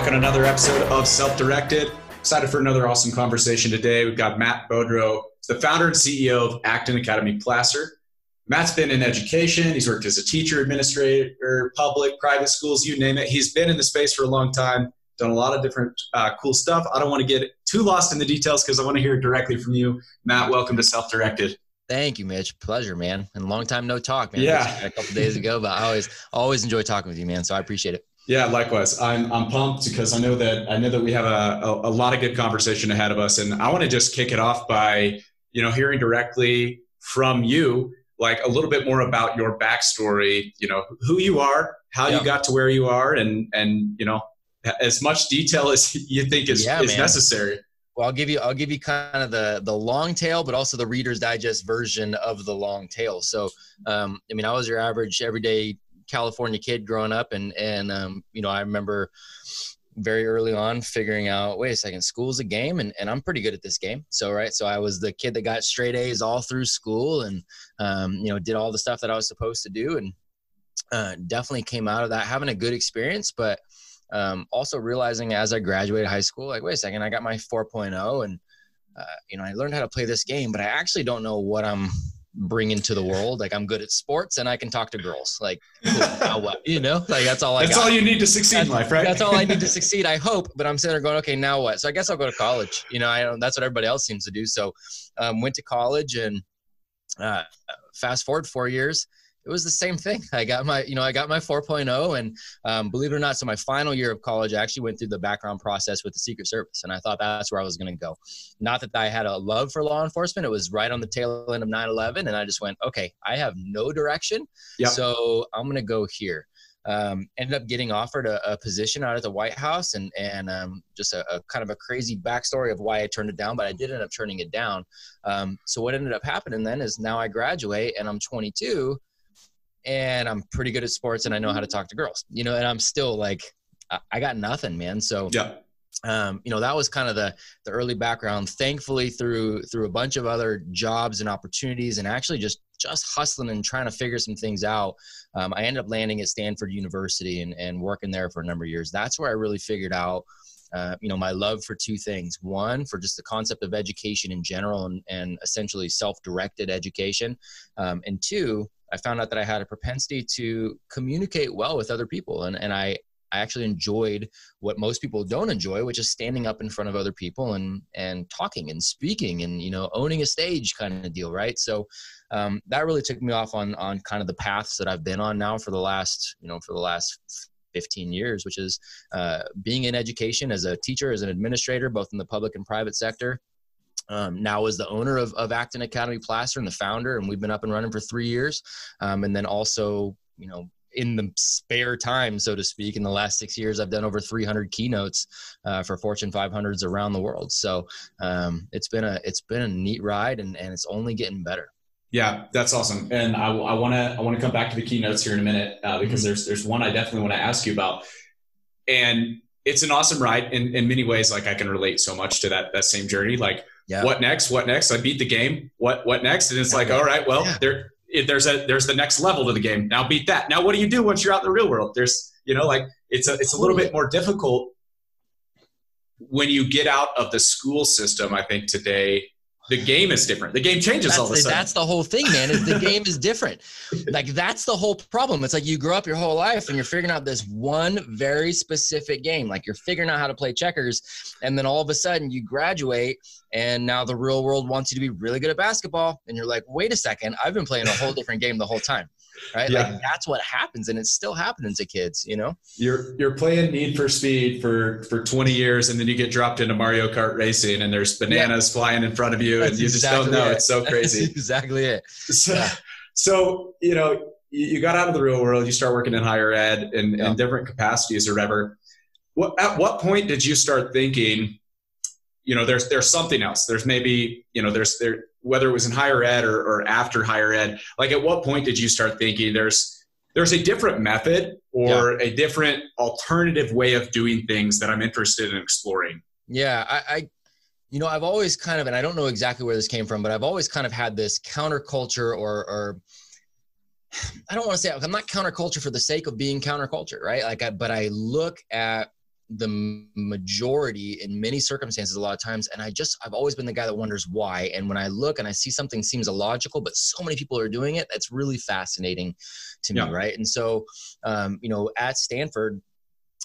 Welcome to another episode of Self-Directed. Excited for another awesome conversation today. We've got Matt Beaudreau, the founder and CEO of Acton Academy Placer. Matt's been in education. He's worked as a teacher, administrator, public, private schools, you name it. He's been in the space for a long time, done a lot of different cool stuff. I don't want to get too lost in the details because I want to hear directly from you. Matt, welcome to Self-Directed. Thank you, Mitch. Pleasure, man. And long time no talk, man. Yeah. A couple of days ago, but I always enjoy talking with you, man. So I appreciate it. Yeah, likewise. I'm pumped because I know that we have a lot of good conversation ahead of us, and I want to just kick it off by hearing directly from you, like a little bit more about your backstory. Who you are, how you got to where you are, and as much detail as you think is necessary. Well, I'll give you kind of the long tail, but also the Reader's Digest version of the long tail. So, I was your average everyday California kid growing up, and I remember very early on figuring out, wait a second, school's a game, and I'm pretty good at this game. So I was the kid that got straight A's all through school, and did all the stuff that I was supposed to do, and definitely came out of that having a good experience, but also realizing as I graduated high school, like, wait a second, I got my 4.0, and I learned how to play this game, but I actually don't know what I'm bringing to the world. Like, I'm good at sports and I can talk to girls. Like, cool, now what? Like that's all That's all you need to succeed in life, right? That's all I need to succeed, I hope. But I'm sitting there going, okay, now what? So I guess I'll go to college. That's what everybody else seems to do. So went to college, and fast forward 4 years, it was the same thing. I got my 4.0, and believe it or not, so my final year of college, I actually went through the background process with the Secret Service, and I thought that's where I was going to go. Not that I had a love for law enforcement. It was right on the tail end of 9/11, and I just went, okay, I have no direction, so I'm going to go here. Ended up getting offered a position out at the White House, and just a kind of a crazy backstory of why I turned it down, but I did end up turning it down. So what ended up happening then is now I graduate, and I'm 22, and I'm pretty good at sports, and I know how to talk to girls, and I'm still like, I got nothing, man. So, that was kind of the early background. Thankfully, through a bunch of other jobs and opportunities, and actually just hustling and trying to figure some things out, I ended up landing at Stanford University and working there for a number of years. That's where I really figured out, my love for two things. One, for just the concept of education in general, and essentially self-directed education. And two, I found out that I had a propensity to communicate well with other people. And I actually enjoyed what most people don't enjoy, which is standing up in front of other people and talking and speaking and, owning a stage kind of deal. Right. So that really took me off on kind of the paths that I've been on now for the last 15 years, which is being in education as a teacher, as an administrator, both in the public and private sector. Now as the owner of Acton Academy Placer and the founder, and we've been up and running for 3 years. And then also, in the spare time, so to speak, in the last 6 years, I've done over 300 keynotes for Fortune 500s around the world. So it's been a neat ride, and it's only getting better. Yeah, that's awesome. And I want to come back to the keynotes here in a minute because there's one I definitely want to ask you about. And it's an awesome ride in many ways. Like, I can relate so much to that same journey. Like, what next? I beat the game. What next? And it's like, all right, well, there's the next level to the game. Now beat that. Now what do you do once you're out in the real world? There's, it's a little bit more difficult when you get out of the school system. I think today the game is different. The game changes all of a sudden. That's the whole thing, man, is the game is different. Like, that's the whole problem. It's like you grow up your whole life and you're figuring out this one very specific game. Like, you're figuring out how to play checkers, and then all of a sudden you graduate, and now the real world wants you to be really good at basketball. And you're like, wait a second, I've been playing a whole different game the whole time. Right? Yeah. Like, that's what happens, and it's still happening to kids, You're playing Need for Speed for 20 years, and then you get dropped into Mario Kart racing, and there's bananas flying in front of you, and you just don't know. It's so crazy. That's exactly it. So you got out of the real world, you start working in higher ed in different capacities or whatever. At what point did you start thinking, there's something else? There's maybe, whether it was in higher ed or after higher ed, like, at what point did you start thinking there's a different method or a different alternative way of doing things that I'm interested in exploring? Yeah, I've always kind of, and I don't know exactly where this came from, but I've always kind of had this counterculture or I don't want to say, I'm not counterculture for the sake of being counterculture, right? But I look at the majority in many circumstances a lot of times. And I've always been the guy that wonders why. And when I look and I see something seems illogical, but so many people are doing it, that's really fascinating to me. Right. And so, at Stanford,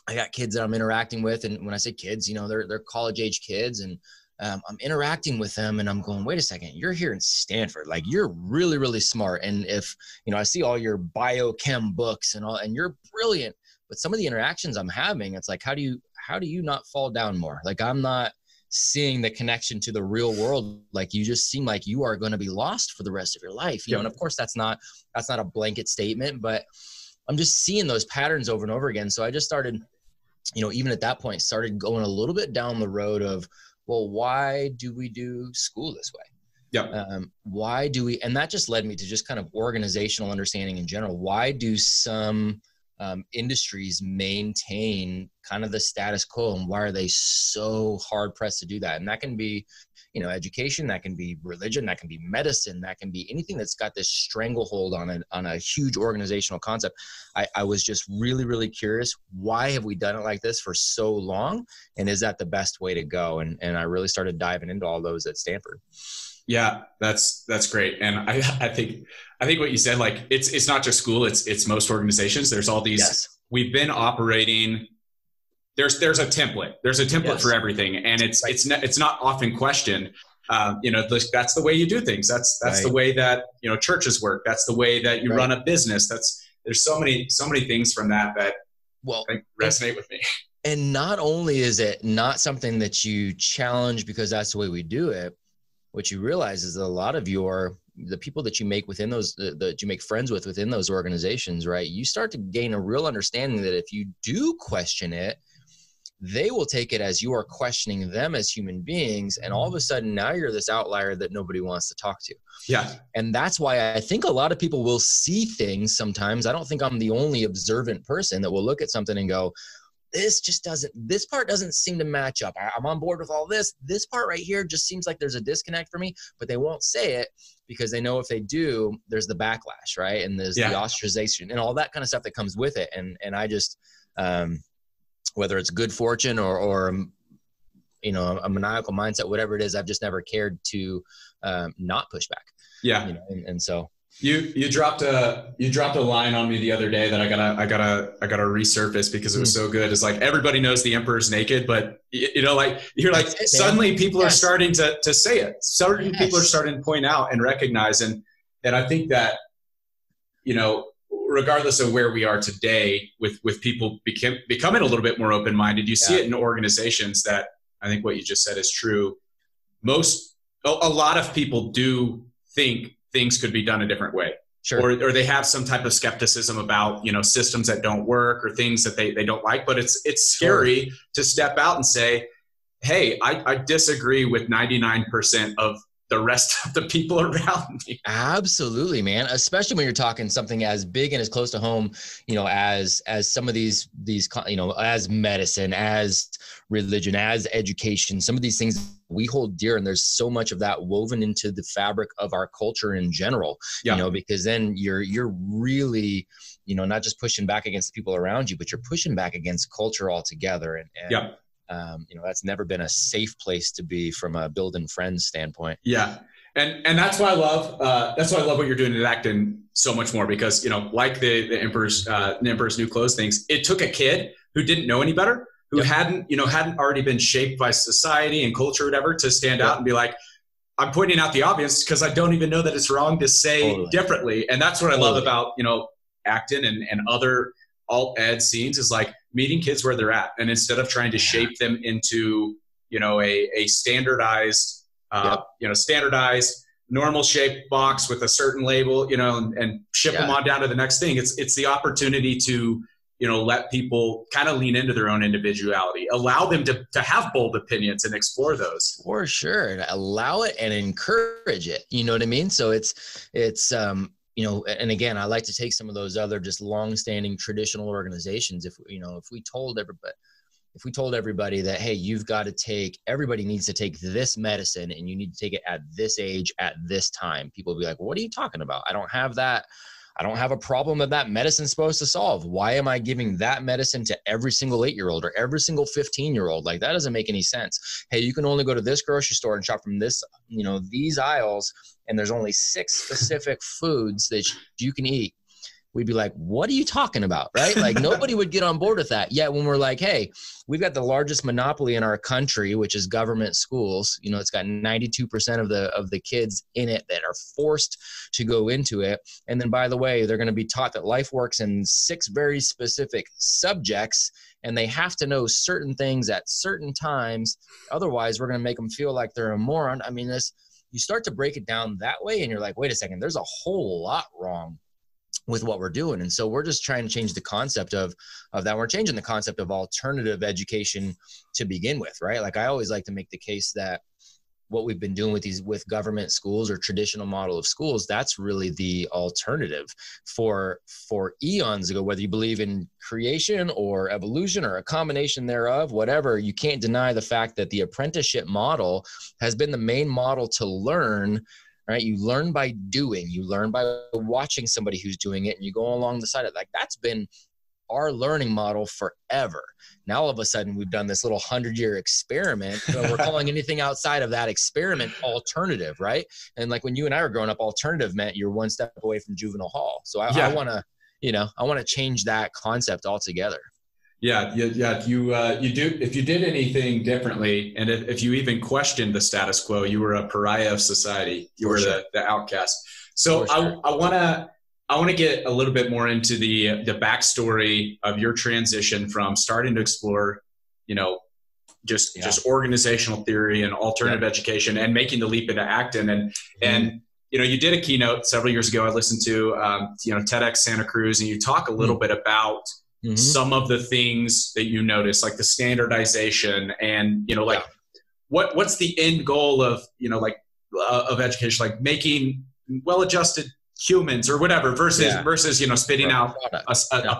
I got kids that I'm interacting with. And when I say kids, they're college age kids, and I'm interacting with them and I'm going, wait a second, you're here in Stanford. Like, you're really, really smart. And if, I see all your biochem books and all, and you're brilliant, but some of the interactions I'm having, it's like, how do you not fall down more? Like, I'm not seeing the connection to the real world. Like, you just seem like you are going to be lost for the rest of your life. And of course that's not a blanket statement, but I'm just seeing those patterns over and over again. So I just started, even at that point, started going a little bit down the road of, well, why do we do school this way? Why do we, and that just led me to just kind of organizational understanding in general. Why do some industries maintain kind of the status quo, and why are they so hard pressed to do that? And that can be, education, that can be religion, that can be medicine, that can be anything that's got this stranglehold on a huge organizational concept. I was just really, really curious. Why have we done it like this for so long? And is that the best way to go? And I really started diving into all those at Stanford. Yeah, that's great. And I think what you said, like, it's not just school, it's most organizations. There's all these, we've been operating, there's a template. There's a template for everything. And it's not often questioned. That's the way you do things. That's the way that, churches work. That's the way that you run a business. There's so many things from that resonate with me. And not only is it not something that you challenge because that's the way we do it, what you realize is that a lot of the people that you make within those, that you make friends with within those organizations, right? You start to gain a real understanding that if you do question it, they will take it as you are questioning them as human beings. And all of a sudden now you're this outlier that nobody wants to talk to. Yeah. And that's why I think a lot of people will see things sometimes. I don't think I'm the only observant person that will look at something and go, this part doesn't seem to match up. I'm on board with all this. This part right here just seems like there's a disconnect for me, but they won't say it because they know if they do, there's the backlash, right? And there's the ostracization and all that kind of stuff that comes with it. And I just, whether it's good fortune or a maniacal mindset, whatever it is, I've just never cared to not push back. Yeah. And so you dropped a line on me the other day that I gotta resurface because it was so good. It's like, everybody knows the emperor's naked, but suddenly people are starting to say it. Certain people are starting to point out and recognize. And I think that, regardless of where we are today with people becoming a little bit more open-minded, you see it in organizations that I think what you just said is true. A lot of people do think things could be done a different way. Sure. Or they have some type of skepticism about, systems that don't work or things that they don't like, but it's scary to step out and say, hey, I disagree with 99% of the rest of the people around me. Absolutely, man. Especially when you're talking something as big and as close to home, as some of these, as medicine, as religion, as education, some of these things we hold dear. And there's so much of that woven into the fabric of our culture in general, because then you're really, not just pushing back against the people around you, but you're pushing back against culture altogether. And that's never been a safe place to be from a building friends standpoint. Yeah. And that's why I love what you're doing at Acton so much more, because, like the Emperor's New Clothes things, it took a kid who didn't know any better, who hadn't already been shaped by society and culture or whatever, to stand out and be like, I'm pointing out the obvious because I don't even know that it's wrong to say differently. And that's what I love about, Acton and other alt ed scenes, is like meeting kids where they're at. And instead of trying to shape them into, a standardized, standardized normal shaped box with a certain label, and ship them on down to the next thing. It's the opportunity to, let people kind of lean into their own individuality, allow them to have bold opinions and explore those. For sure. Allow it and encourage it. You know what I mean? So it's, and again, I like to take some of those other just long-standing traditional organizations. If we told everybody that, hey, everybody needs to take this medicine and you need to take it at this age, at this time, people will be like, well, what are you talking about? I don't have that I don't have a problem that medicine's supposed to solve. Why am I giving that medicine to every single 8-year-old or every single 15-year-old? Like, that doesn't make any sense. Hey, you can only go to this grocery store and shop from this, these aisles, and there's only 6 specific foods that you can eat. We'd be like, what are you talking about? Right? Like, nobody would get on board with that. Yet when we're like, hey, we've got the largest monopoly in our country, which is government schools. It's got 92% of the kids in it that are forced to go into it. And then, by the way, they're going to be taught that life works in 6 very specific subjects, and they have to know certain things at certain times. Otherwise, we're going to make them feel like they're a moron. I mean, you start to break it down that way, and you're like, wait a second, there's a whole lot wrong with what we're doing. And so we're just trying to change the concept of that. We're changing the concept of alternative education to begin with, right? Like, I always like to make the case that what we've been doing with government schools or traditional model of schools, that's really the alternative for eons ago. Whether you believe in creation or evolution or a combination thereof, whatever, you can't deny the fact that the apprenticeship model has been the main model to learn. Right? You learn by doing, you learn by watching somebody who's doing it, and you go along the side of it. Like, that's been our learning model forever. Now, all of a sudden, we've done this little 100-year experiment. We're calling anything outside of that experiment alternative, right? And like, when you and I were growing up, alternative meant you're one step away from juvenile hall. So I want to change that concept altogether. Yeah. You do. If you did anything differently, and if you even questioned the status quo, you were a pariah of society. You were the outcast. So sure. I want to get a little bit more into the backstory of your transition from starting to explore, just organizational theory and alternative education, and making the leap into Acton. And you did a keynote several years ago. I listened to TEDx Santa Cruz, and you talk a little bit about some of the things that you notice, like the standardization and, what's the end goal of, of education, like making well-adjusted humans or whatever versus, spitting out a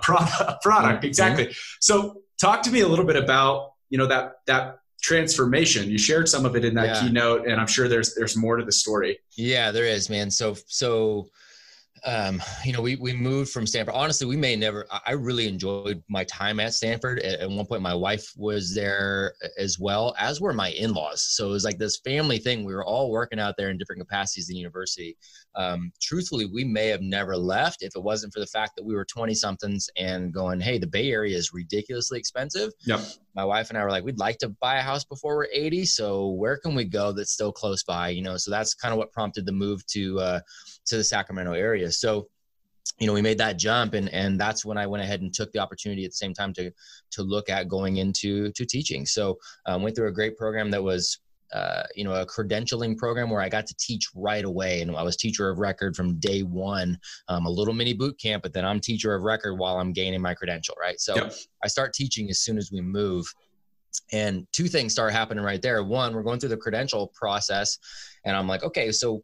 product. Exactly. So talk to me a little bit about, that transformation. You shared some of it in that keynote, and I'm sure there's more to the story. Yeah, there is, man. So we moved from Stanford. Honestly, I really enjoyed my time at Stanford. At one point, my wife was there as well, as were my in-laws. So it was like this family thing. We were all working out there in different capacities in the university. Truthfully, we may have never left if it wasn't for the fact that we were 20-somethings and going, hey, the Bay Area is ridiculously expensive. Yep. My wife and I were like, we'd like to buy a house before we're 80. So where can we go that's still close by? So that's kind of what prompted the move to the Sacramento area. So, we made that jump, and that's when I went ahead and took the opportunity at the same time to look at going into teaching. So went through a great program that was, a credentialing program where I got to teach right away. And I was teacher of record from day one, a little mini boot camp, but then I'm teacher of record while I'm gaining my credential, right? So I start teaching as soon as we move. And 2 things start happening right there. One, we're going through the credential process, and I'm like, okay, so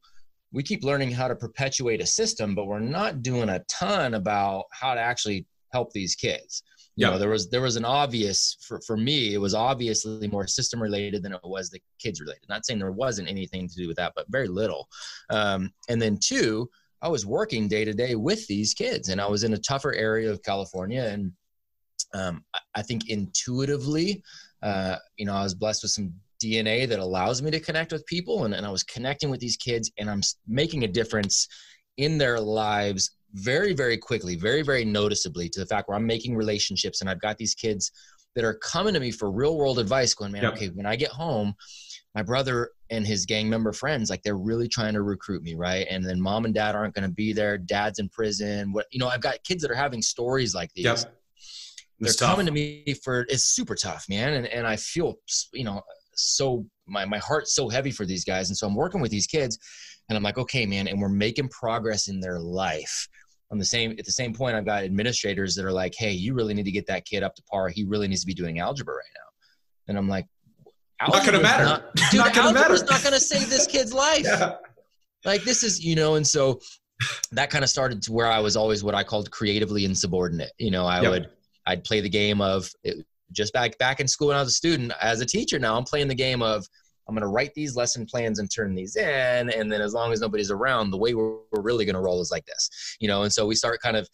we keep learning how to perpetuate a system, but we're not doing a ton about how to actually help these kids. There was an obvious, for me, it was obviously more system related than it was the kids related. Not saying there wasn't anything to do with that, but very little. And then 2, I was working day to day with these kids, and I was in a tougher area of California. And I think intuitively, I was blessed with some DNA that allows me to connect with people. And I was connecting with these kids, and I'm making a difference in their lives very, very quickly, very, very noticeably, to the fact where I'm making relationships, and I've got these kids that are coming to me for real world advice going, man, okay, when I get home, my brother and his gang member friends, like, they're really trying to recruit me. Right. And then mom and dad aren't going to be there. Dad's in prison. I've got kids that are having stories like these. Yep. They're coming to me it's super tough, man. And I feel, so my heart's so heavy for these guys. And so I'm working with these kids, and I'm like, okay, man, and we're making progress in their life. At the same point, I've got administrators that are like, hey, you really need to get that kid up to par. He really needs to be doing algebra right now. And I'm like, not going to matter. Algebra's not going to save this kid's life. Yeah. Like, this is, and so that kind of started to where I was always what I called creatively insubordinate. I'd play the game of just back in school when I was a student. As a teacher now, I'm playing the game of, I'm going to write these lesson plans and turn these in. And then as long as nobody's around, the way we're really going to roll is like this, and so we start kind of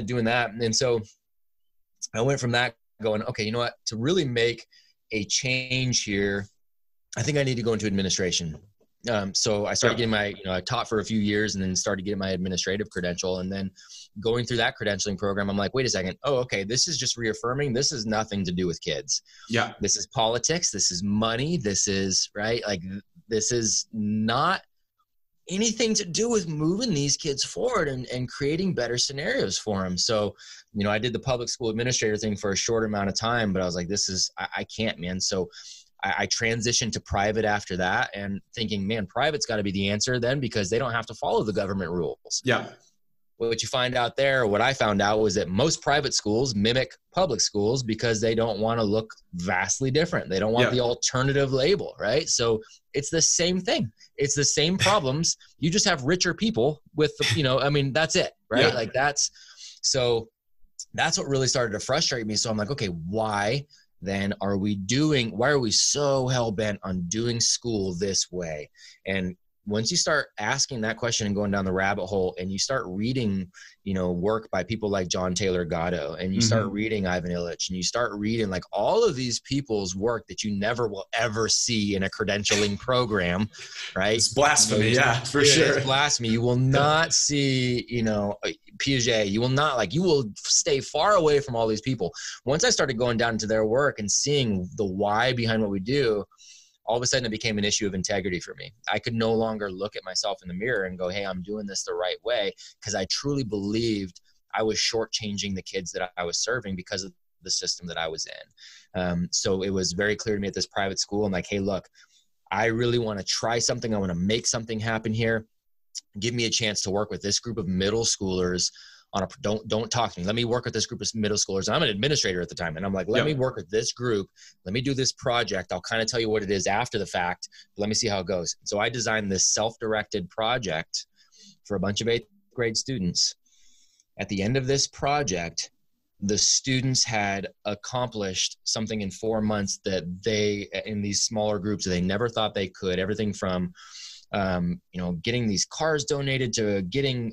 doing that. And so I went from that going, okay, you know what, to really make a change here, I think I need to go into administration. So I started getting I taught for a few years and then started getting my administrative credential. And then going through that credentialing program, I'm like, wait a second. Oh, okay. This is just reaffirming. This is nothing to do with kids. Yeah. This is politics. This is money. This is right. Like, this is not anything to do with moving these kids forward and creating better scenarios for them. So, I did the public school administrator thing for a short amount of time, but I was like, I can't, man. So I transitioned to private after that, and thinking, man, private's got to be the answer then, because they don't have to follow the government rules. Yeah. What you find out there, what I found out was that most private schools mimic public schools because they don't want to look vastly different. They don't want the alternative label, right? So it's the same thing. It's the same problems. You just have richer people with, that's it, right? Like so that's what really started to frustrate me. So I'm like, okay, why are we so hell-bent on doing school this way? And once you start asking that question and going down the rabbit hole, and you start reading, work by people like John Taylor Gatto, and you start reading Ivan Illich, and you start reading like all of these people's work that you never will ever see in a credentialing program, right? It's blasphemy. For sure. It's blasphemy. You will not see, Piaget. You will not you will stay far away from all these people. Once I started going down into their work and seeing the why behind what we do, all of a sudden it became an issue of integrity for me. I could no longer look at myself in the mirror and go, hey, I'm doing this the right way, because I truly believed I was shortchanging the kids that I was serving because of the system that I was in. So it was very clear to me at this private school. I'm like, hey, look, I really want to try something. I want to make something happen here. Give me a chance to work with this group of middle schoolers don't talk to me. Let me work with this group of middle schoolers. I'm an administrator at the time. And I'm like, let me work with this group. Let me do this project. I'll kind of tell you what it is after the fact. But let me see how it goes. So I designed this self-directed project for a bunch of 8th grade students. At the end of this project, the students had accomplished something in 4 months that in these smaller groups, they never thought they could. Everything from getting these cars donated to getting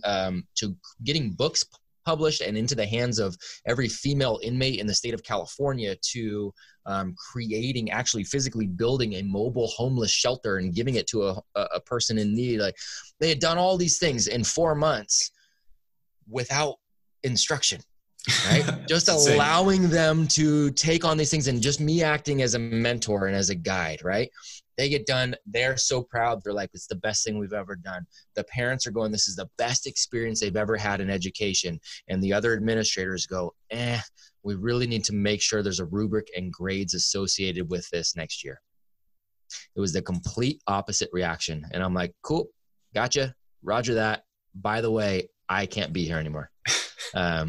books published and into the hands of every female inmate in the state of California, to creating, actually physically building a mobile homeless shelter and giving it to a person in need. Like, they had done all these things in 4 months without instruction. Right? Just allowing them to take on these things, and just me acting as a mentor and as a guide, right? They get done. They're so proud. They're like, it's the best thing we've ever done. The parents are going, this is the best experience they've ever had in education. And the other administrators go, we really need to make sure there's a rubric and grades associated with this next year. It was the complete opposite reaction. And I'm like, cool, gotcha, roger that. By the way, I can't be here anymore. I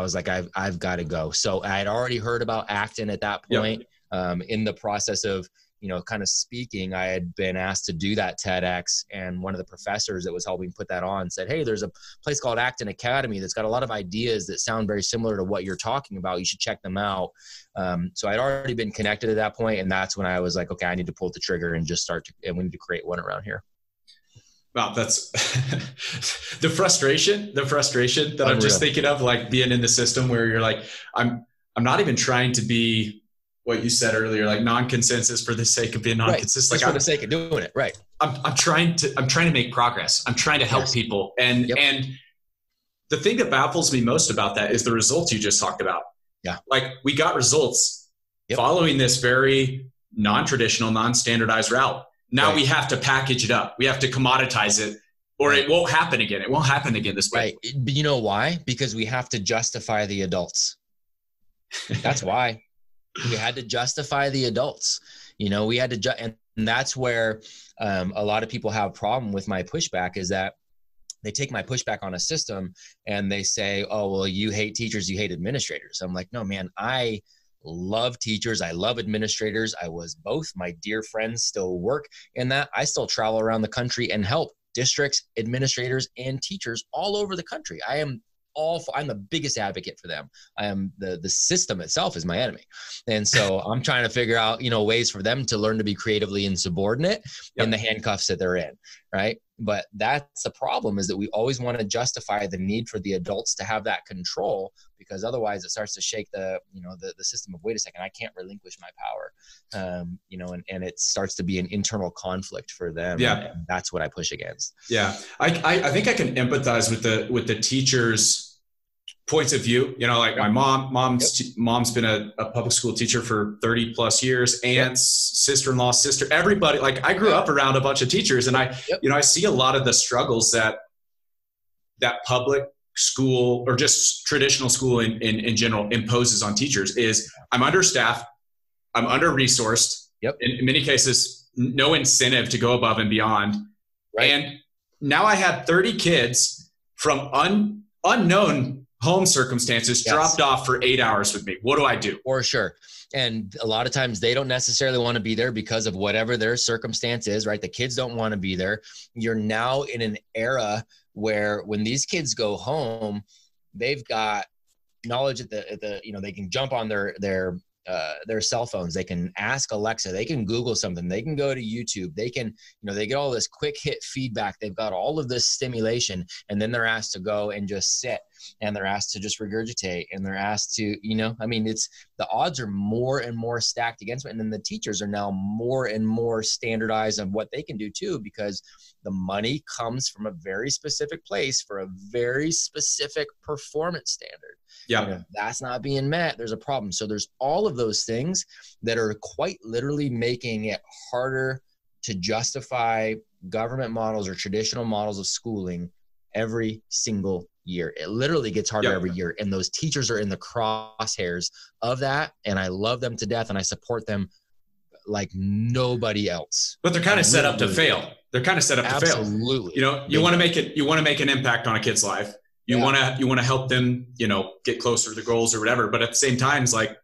was like, I've got to go. So I had already heard about Acton at that point. In the process of, kind of speaking, I had been asked to do that TEDx, and one of the professors that was helping put that on said, hey, there's a place called Acton Academy that's got a lot of ideas that sound very similar to what you're talking about. You should check them out. So I'd already been connected at that point, and that's when I was like, okay, I need to pull the trigger and just and we need to create one around here. Wow, that's the frustration that Unreal. I'm just thinking of, like, being in the system where you're like, I'm not even trying to be what you said earlier, like non-consensus for the sake of being non-consensus. Right. Just for the sake of doing it. Right. I'm trying to make progress. I'm trying to help people. And the thing that baffles me most about that is the results you just talked about. Yeah. Like, we got results following this very non-traditional, non-standardized route. Now we have to package it up. We have to commoditize it, or it won't happen again. It won't happen again this way. Right. But you know why? Because we have to justify the adults. That's why. We had to justify the adults. We had to, and that's where a lot of people have a problem with my pushback, is that they take my pushback on a system and they say, oh, well, you hate teachers, you hate administrators. I'm like, no, man, I love teachers. I love administrators. I was both. My dear friends still work in that. I still travel around the country and help districts, administrators, and teachers all over the country. I am I'm the biggest advocate for them. I am the system itself is my enemy. And so I'm trying to figure out, ways for them to learn to be creatively insubordinate in the handcuffs that they're in. Right. But that's the problem, is that we always want to justify the need for the adults to have that control, because otherwise it starts to shake the system of, wait a second, I can't relinquish my power. And it starts to be an internal conflict for them. Yeah. And that's what I push against. Yeah. I think I can empathize with the teachers' points of view. Like my mom's been a public school teacher for 30 plus years, aunts, sister-in-law, sister, everybody. Like I grew up around a bunch of teachers, and I see a lot of the struggles that public school or just traditional school in general imposes on teachers. Is I'm understaffed, I'm under-resourced, in many cases, no incentive to go above and beyond. Right. And now I had 30 kids from unknown home circumstances dropped off for 8 hours with me. What do I do? For sure. And a lot of times they don't necessarily want to be there because of whatever their circumstance is, right? The kids don't want to be there. You're now in an era where when these kids go home, they've got knowledge at the they can jump on their cell phones. They can ask Alexa, they can Google something, they can go to YouTube, they can, they get all this quick hit feedback. They've got all of this stimulation, and then they're asked to go and just sit, and they're asked to just regurgitate, and they're asked to, it's the odds are more and more stacked against them. And then the teachers are now more and more standardized on what they can do too, because the money comes from a very specific place for a very specific performance standard. Yeah. If that's not being met, there's a problem. So there's all of those things that are quite literally making it harder to justify government models or traditional models of schooling every single year. It literally gets harder every year. And those teachers are in the crosshairs of that. And I love them to death, and I support them like nobody else. But they're kind of set up to fail. They're kind of set up to fail. Absolutely. You want to make an impact on a kid's life. You want to help them, get closer to the goals or whatever. But at the same time, it's like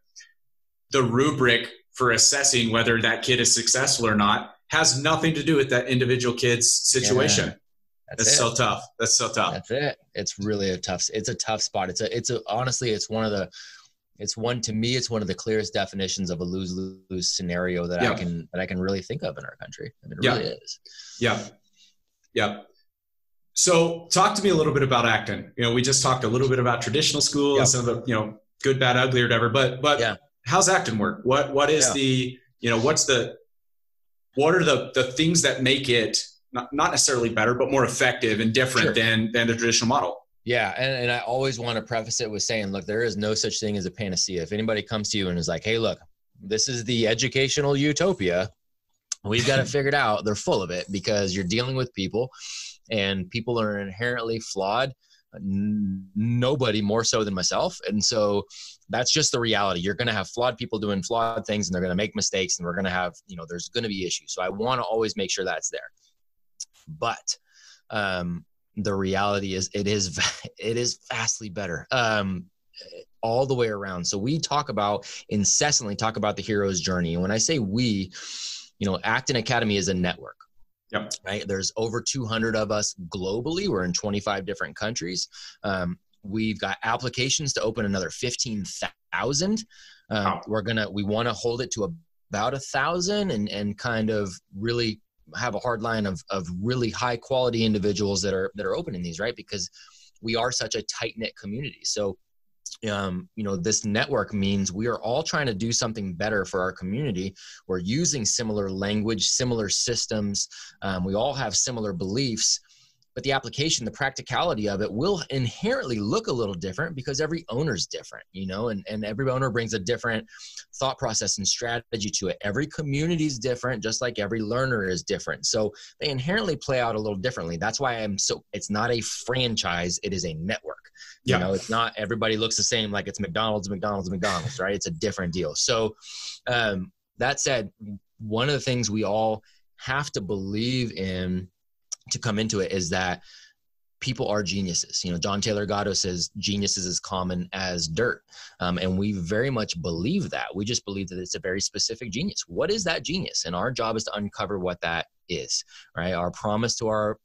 the rubric for assessing whether that kid is successful or not has nothing to do with that individual kid's situation. Yeah. That's so tough. That's so tough. That's it. It's really a tough spot. Honestly, it's one of the clearest definitions of a lose-lose scenario that I can really think of in our country. I mean, it really is. Yeah. Yeah. So talk to me a little bit about Acton. We just talked a little bit about traditional school and some of the, good, bad, ugly, or whatever, but how's Acton work? What is what are the things that make it not necessarily better, but more effective and different than the traditional model? Yeah. And I always want to preface it with saying, look, there is no such thing as a panacea. If anybody comes to you and is like, hey, look, this is the educational utopia, we've got it figured out. They're full of it, because you're dealing with people, and people are inherently flawed. Nobody more so than myself. And so that's just the reality. You're going to have flawed people doing flawed things, and they're going to make mistakes, and we're going to have, there's going to be issues. So I want to always make sure that's there. But the reality is it is vastly better all the way around. So we incessantly talk about the hero's journey. And when I say we, Acton Academy is a network. Yep. Right. There's over 200 of us globally. We're in 25 different countries. We've got applications to open another 15,000. We want to hold it to about 1,000 and kind of really have a hard line of really high quality individuals that are opening these, right? Because we are such a tight knit community. So, this network means we are all trying to do something better for our community. We're using similar language, similar systems. We all have similar beliefs, but the application, the practicality of it will inherently look a little different because every owner's different, and every owner brings a different thought process and strategy to it. Every community is different, just like every learner is different. So they inherently play out a little differently. That's why it's not a franchise. It is a network. It's not everybody looks the same, like it's McDonald's, right? It's a different deal. So that said, one of the things we all have to believe in to come into it is that people are geniuses. John Taylor Gatto says genius is as common as dirt. And we very much believe that. We just believe that it's a very specific genius. What is that genius? And our job is to uncover what that is, right? Our promise to our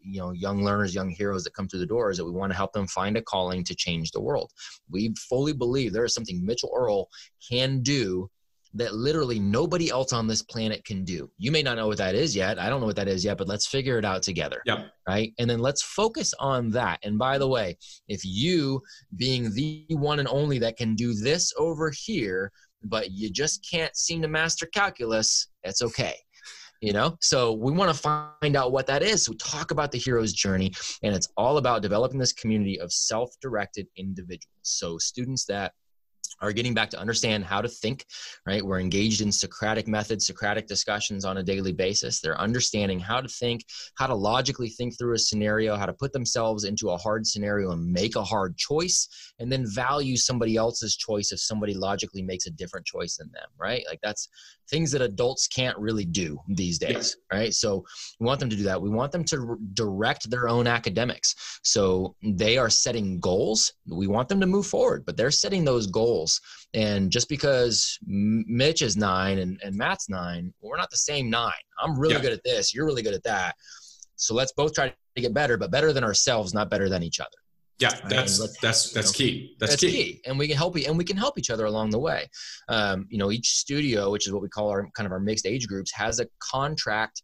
young learners, young heroes that come through the door is that we want to help them find a calling to change the world. We fully believe there is something Mitchell Earl can do that literally nobody else on this planet can do. You may not know what that is yet. I don't know what that is yet, but let's figure it out together. Yep. Right. And then let's focus on that. And by the way, if you being the one and only that can do this over here, but you just can't seem to master calculus, that's okay. So we want to find out what that is. So we talk about the hero's journey, and it's all about developing this community of self-directed individuals. So students that are getting back to understand how to think, right? We're engaged in Socratic methods, Socratic discussions on a daily basis. They're understanding how to think, how to logically think through a scenario, how to put themselves into a hard scenario and make a hard choice, and then value somebody else's choice if somebody logically makes a different choice than them, right? Like that's things that adults can't really do these days, right? So we want them to do that. We want them to direct their own academics. So they are setting goals. We want them to move forward, but they're setting those goals. And just because Mitch is 9 and Matt's 9, we're not the same 9. I'm really good at this. You're really good at that. So let's both try to get better, but better than ourselves, not better than each other. Yeah, that's key. That's key. And we can help each other along the way. Each studio, which is what we call our mixed age groups, has a contract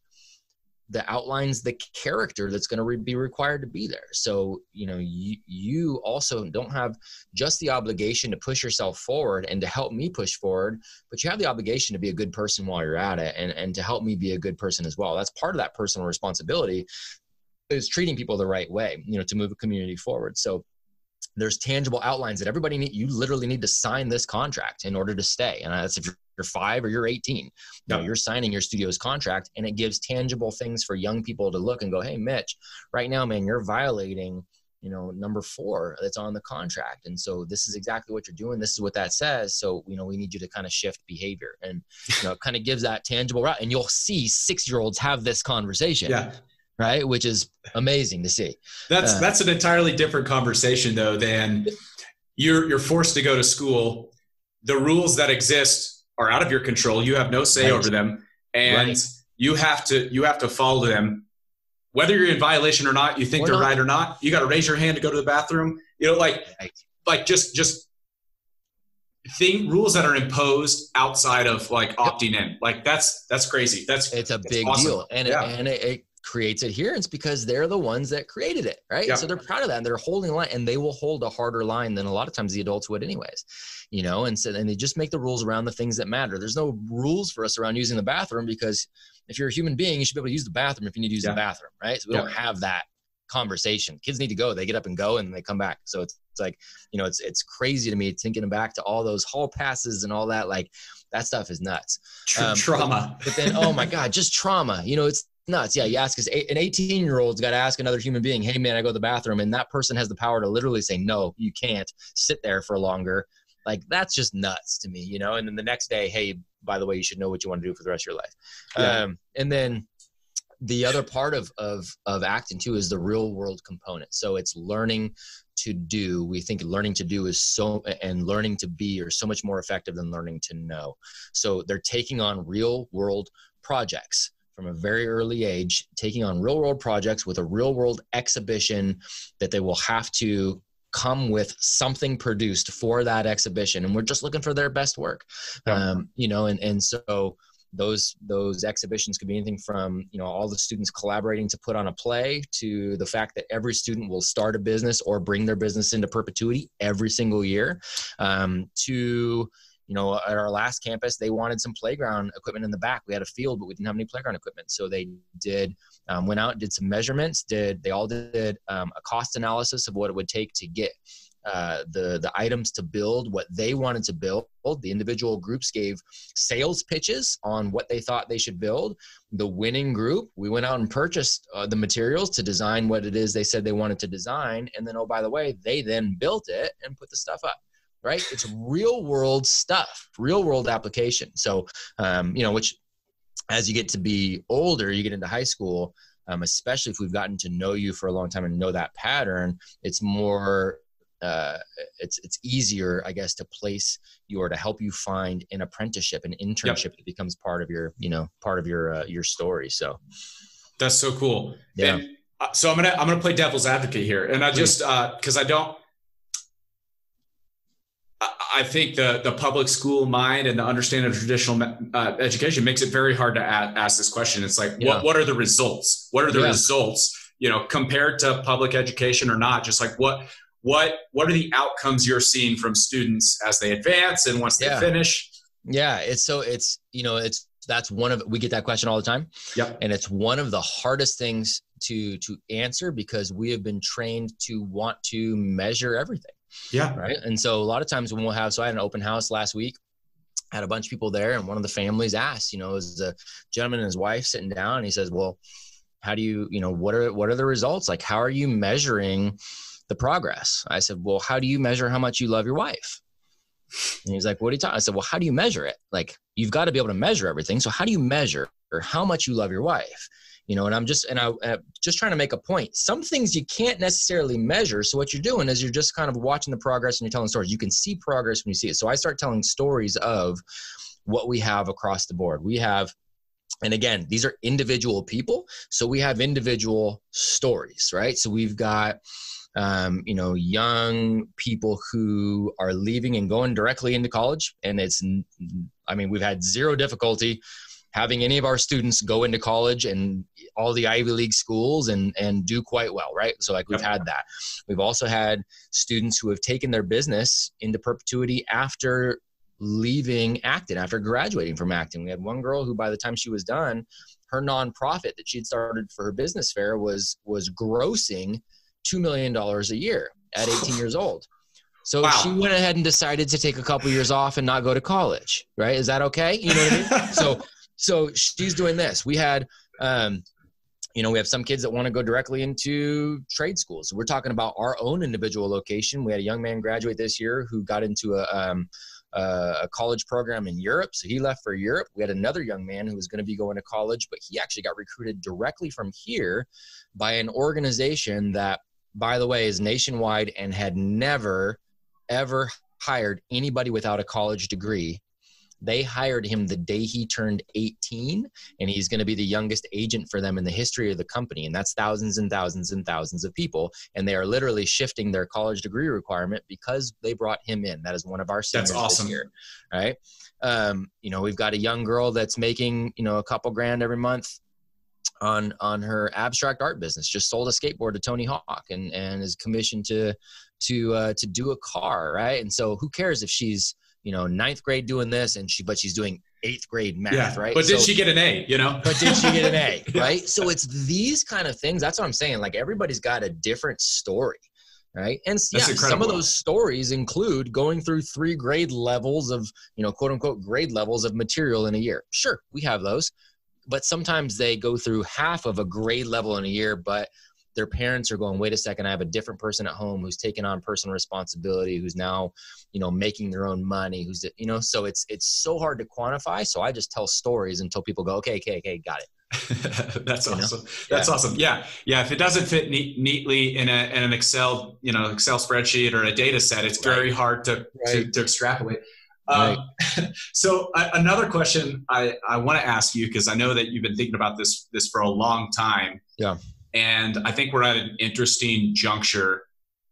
that outlines the character that's going to be required to be there. So, you also don't have just the obligation to push yourself forward and to help me push forward, but you have the obligation to be a good person while you're at it and to help me be a good person as well. That's part of that personal responsibility, is treating people the right way, to move a community forward. So there's tangible outlines that everybody you literally need to sign this contract in order to stay. And that's if you're 5 or you're 18, you're signing your studio's contract, and it gives tangible things for young people to look and go, hey, Mitch, right now, man, you're violating, number 4 that's on the contract. And so this is exactly what you're doing. This is what that says. So, we need you to kind of shift behavior, and, it kind of gives that tangible route. And you'll see 6-year-olds have this conversation. Yeah. Right. Which is amazing to see. That's an entirely different conversation though, than you're forced to go to school. The rules that exist are out of your control. You have no say over them, and you have to follow them. Whether you're in violation or not, you think they're right or not, you got to raise your hand to go to the bathroom. Just rules that are imposed outside of opting in. That's crazy. It's a big deal. And it creates adherence because they're the ones that created it, right? Yeah. So they're proud of that, and they're holding a line, and they will hold a harder line than a lot of times the adults would anyways, and they just make the rules around the things that matter. There's no rules for us around using the bathroom, because if you're a human being, you should be able to use the bathroom if you need to use the bathroom, right? So we don't have that conversation. Kids need to go. They get up and go, and they come back. So it's like, it's crazy to me thinking back to all those hall passes and all that. Like, that stuff is nuts. Trauma. But then, oh my God, just trauma. It's nuts. Yeah, you ask us, an 18-year-old's got to ask another human being, hey man, I go to the bathroom, and that person has the power to literally say, no, you can't sit there for longer. Like, that's just nuts to me, and then the next day, hey, by the way, you should know what you want to do for the rest of your life. Yeah. And then the other part of Acton too is the real world component. So it's learning to do. We think learning to do and learning to be are so much more effective than learning to know. So they're taking on real world projects from a very early age, taking on real world projects with a real world exhibition that they will have to come with something produced for that exhibition. And we're just looking for their best work. And so those exhibitions could be anything from, all the students collaborating to put on a play, to the fact that every student will start a business or bring their business into perpetuity every single year, to, at our last campus, they wanted some playground equipment in the back. We had a field, but we didn't have any playground equipment. So they went out and did some measurements, they all did a cost analysis of what it would take to get the items to build what they wanted to build. The individual groups gave sales pitches on what they thought they should build. The winning group, we went out and purchased the materials to design what it is they said they wanted to design. And then, oh, by the way, they then built it and put the stuff up. Right? It's real world stuff, real world application. So, which as you get to be older, you get into high school, especially if we've gotten to know you for a long time and know that pattern, it's more, it's easier, I guess, to place you or to help you find an apprenticeship, an internship that becomes part of your, your story. So that's so cool. Yeah. And So I'm gonna play devil's advocate here, and I just because I think the public school mind and the understanding of traditional education makes it very hard to ask this question. It's like, what are the results? What are the results? Compared to public education or not? Just like what are the outcomes you're seeing from students as they advance and once they finish? Yeah, we get that question all the time. Yep. And it's one of the hardest things to answer because we have been trained to want to measure everything. Yeah. Right. And so a lot of times when I had an open house last week, I had a bunch of people there, and one of the families asked, it was a gentleman and his wife sitting down, and he says, well, how do you, what are the results? Like, how are you measuring the progress? I said, well, how do you measure how much you love your wife? And he's like, what are you talking? I said, well, how do you measure it? Like, you've got to be able to measure everything. So how do you measure how much you love your wife? And I'm just trying to make a point. Some things you can't necessarily measure. So what you're doing is you're just kind of watching the progress and you're telling stories. You can see progress when you see it. So I start telling stories of what we have across the board. We have, and again, these are individual people. So we have individual stories, right? So we've got, young people who are leaving and going directly into college. And we've had zero difficulty having any of our students go into college and all the Ivy League schools and do quite well, right? So like we've had that. We've also had students who have taken their business into perpetuity after leaving Acton, after graduating from Acton. We had one girl who by the time she was done, her nonprofit that she'd started for her business fair was grossing $2 million a year at 18 years old. So she went ahead and decided to take a couple years off and not go to college, right? Is that okay? You know what I mean? So she's doing this. We had, we have some kids that want to go directly into trade schools. So we're talking about our own individual location. We had a young man graduate this year who got into a college program in Europe. So he left for Europe. We had another young man who was going to be going to college, but he actually got recruited directly from here by an organization that, by the way, is nationwide and had never, ever hired anybody without a college degree. They hired him the day he turned 18, and he's going to be the youngest agent for them in the history of the company. And that's thousands and thousands and thousands of people. And they are literally shifting their college degree requirement because they brought him in. That is one of our seniors. That's awesome. This year, right? We've got a young girl that's making, a couple grand every month on her abstract art business. Just sold a skateboard to Tony Hawk and is commissioned to do a car, right? And so who cares if she's ninth grade doing this but she's doing 8th grade math, right? But did she get an A, But did she get an A, right? So it's these kind of things. That's what I'm saying. Like, everybody's got a different story, right? And some of those stories include going through 3 grade levels of, quote unquote grade levels of material in a year. Sure, we have those, but sometimes they go through half of a grade level in a year, but their parents are going, wait a second, I have a different person at home who's taking on personal responsibility, who's now, making their own money, so it's so hard to quantify. So I just tell stories until people go, okay, got it. That's awesome. That's awesome. Yeah. If it doesn't fit neatly in an Excel, Excel spreadsheet or a data set, it's very hard to extrapolate. So another question I want to ask you, because I know that you've been thinking about this for a long time. Yeah. And I think we're at an interesting juncture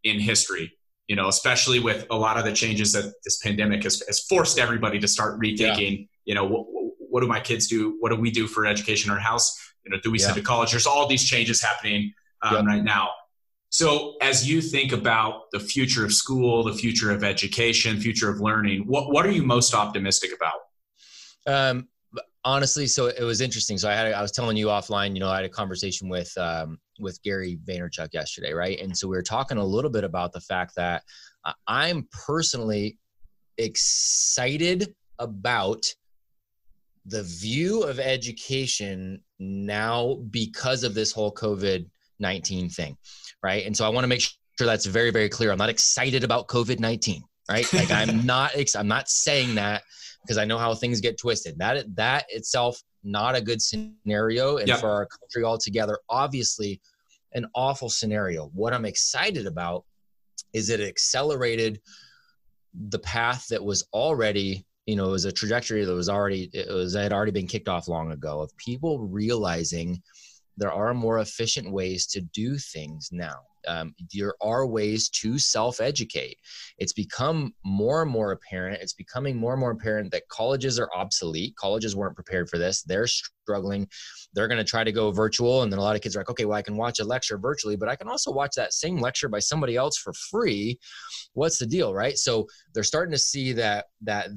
in history, especially with a lot of the changes that this pandemic has forced everybody to start rethinking, what do my kids do? What do we do for education in our house? Do we send to college? There's all these changes happening right now. So as you think about the future of school, the future of education, future of learning, what are you most optimistic about? Honestly, so it was interesting. So I was telling you offline, I had a conversation with Gary Vaynerchuk yesterday, right? And so we were talking a little bit about the fact that I'm personally excited about the view of education now because of this whole COVID-19 thing, right? And so I want to make sure that's very, very clear. I'm not excited about COVID-19, right? Like I'm not saying that, because I know how things get twisted. That itself, not a good scenario. And for our country altogether, obviously an awful scenario. What I'm excited about is it accelerated the path that was already, it was a trajectory that had already been kicked off long ago, of people realizing there are more efficient ways to do things now. There are ways to self-educate. It's become more and more apparent. It's becoming more and more apparent that colleges are obsolete. Colleges weren't prepared for this. They're struggling. They're going to try to go virtual. And then a lot of kids are like, okay, well, I can watch a lecture virtually, but I can also watch that same lecture by somebody else for free. What's the deal, right? So they're starting to see that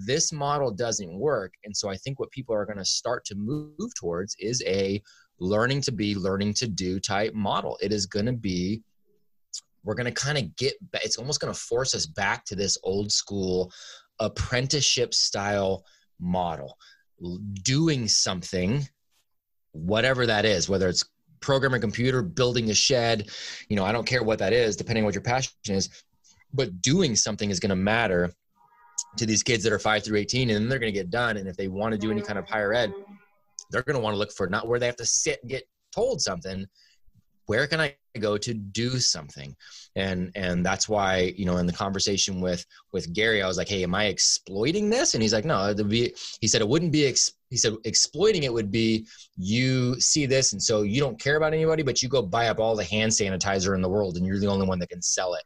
this model doesn't work. And so I think what people are going to start to move towards is a learning to be, learning to do type model. It is going to be, we're going to kind of it's almost going to force us back to this old school apprenticeship style model, doing something, whatever that is, whether it's programming a computer, building a shed, I don't care what that is, depending on what your passion is, but doing something is going to matter to these kids that are 5 through 18, and then they're going to get done. And if they want to do any kind of higher ed, they're going to want to look for not where they have to sit and get told something. Where can I go to do something? And that's why, in the conversation with Gary, I was like, hey, am I exploiting this? And he's like, no, he said, it wouldn't be, he said, exploiting it would be you see this. And so you don't care about anybody, but you go buy up all the hand sanitizer in the world and you're the only one that can sell it.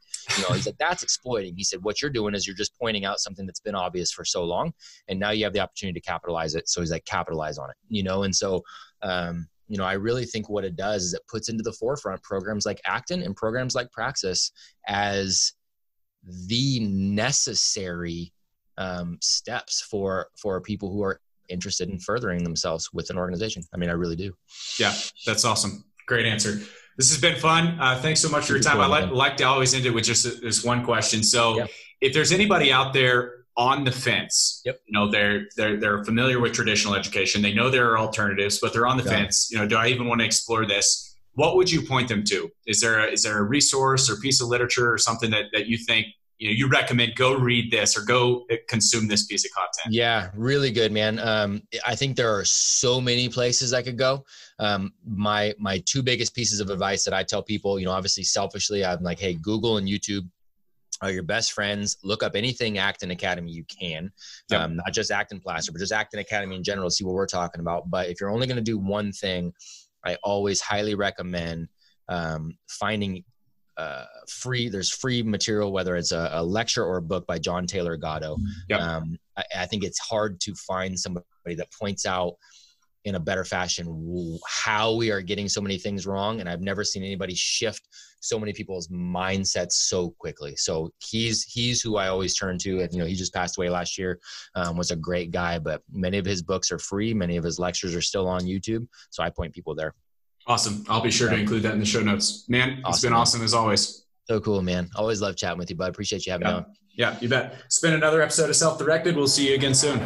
He said, that's exploiting. He said, what you're doing is you're just pointing out something that's been obvious for so long. And now you have the opportunity to capitalize it. So he's like, capitalize on it, and so, I really think what it does is it puts into the forefront programs like Acton and programs like Praxis as the necessary steps for people who are interested in furthering themselves with an organization. I mean, I really do. Yeah, that's awesome. Great answer. This has been fun. Thanks so much for your time. I like to always end it with just this one question. So if there's anybody out there on the fence, they're familiar with traditional education. They know there are alternatives, but they're on the fence. Do I even want to explore this? What would you point them to? Is there a resource or piece of literature or something that you think, you recommend go read this or go consume this piece of content? Yeah, really good, man. I think there are so many places I could go. My two biggest pieces of advice that I tell people, obviously selfishly, I'm like, hey, Google and YouTube are your best friends. Look up anything Acton Academy you can, not just Acton Plaster, but just Acton Academy in general, see what we're talking about. But if you're only going to do one thing, I always highly recommend finding there's free material, whether it's a lecture or a book by John Taylor Gatto. I think it's hard to find somebody that points out in a better fashion how we are getting so many things wrong. And I've never seen anybody shift so many people's mindsets so quickly. So he's who I always turn to. And, he just passed away last year, was a great guy, but many of his books are free. Many of his lectures are still on YouTube. So I point people there. Awesome. I'll be sure to include that in the show notes, man. It's been awesome as always. So cool, man. Always love chatting with you, bud. Appreciate you having me on. Yeah, you bet. It's been another episode of Self-Directed. We'll see you again soon.